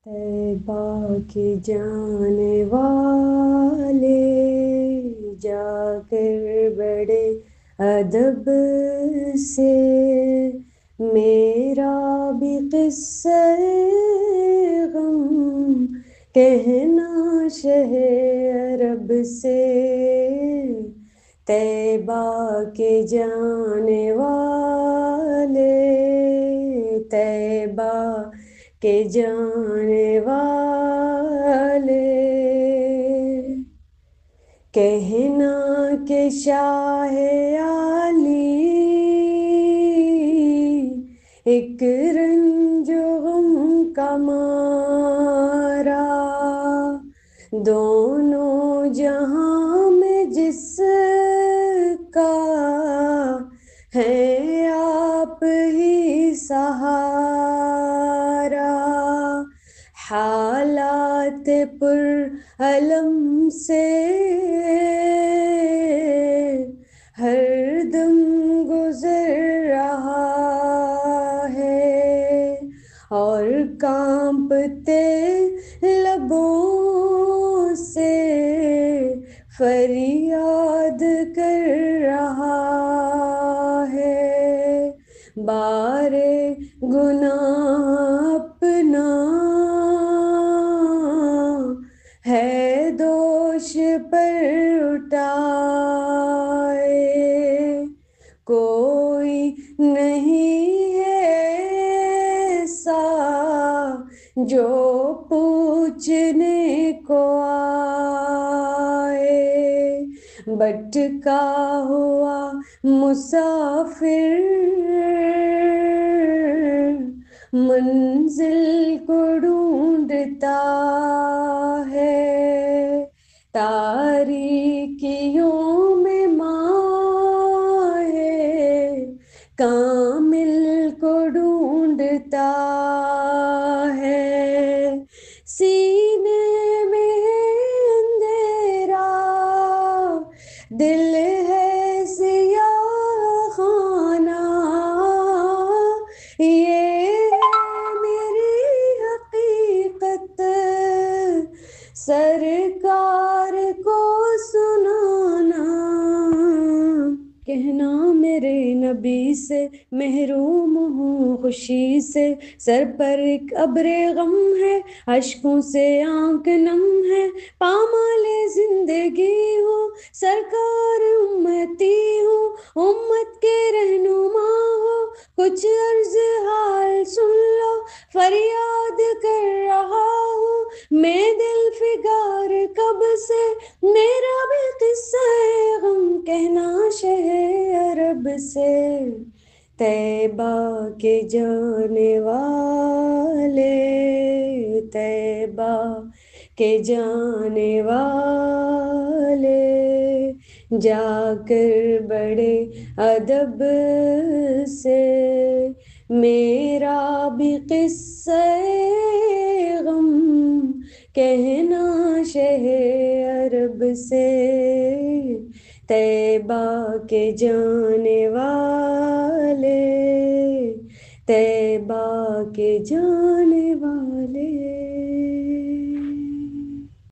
طیبہ کے جانے والے جا کر بڑے ادب سے میرا بھی قصہ غم کہنا شہ عرب سے، طیبہ کے جانے والے، طیبہ کے جانے والے، کہنا کہ شاہ عالی ایک رنج و غم کا مارا، دونوں جہاں میں جس کا ہے آپ ہی سہارا، حالات پر علم سے ہر دم گزر رہا ہے، اور کانپتے لبوں سے فریاد کر رہا ہے، بار گناہ اپنا ہے دوش پر اٹھائے، کوئی نہیں ہے ایسا جو پوچھنے کو آئے، بھٹکا ہوا مسافر منزل کو ڈھونڈتا ہے، تاریکیوں میں ماہ کامل کو ڈھونڈتا ہے، سینے میں ہے اندھیرا، دل ہے سیاہ خانہ، یہ ہے میری حقیقت سرکار کو سنانا، کہنا میرے نبی سے محروم ہوں خوشی سے، سر پر ایک ابر غم ہے، اشکوں سے آنکھ نم ہے، پامال زندگی ہوں سرکار امتی ہوں، امت کے رہنما ہو کچھ عرض حال سن لو، فریاد کر رہا ہوں میں دل فگار کب سے، میرا بھی قصہ غم کہنا شہ عرب سے، طیبہ کے جانے والے، طیبہ کے جانے والے جا کر بڑے ادب سے میرا بھی قصہ غم کہنا شہ عرب سے، طیبہ کے جانے والے، طیبہ کے جانے والے۔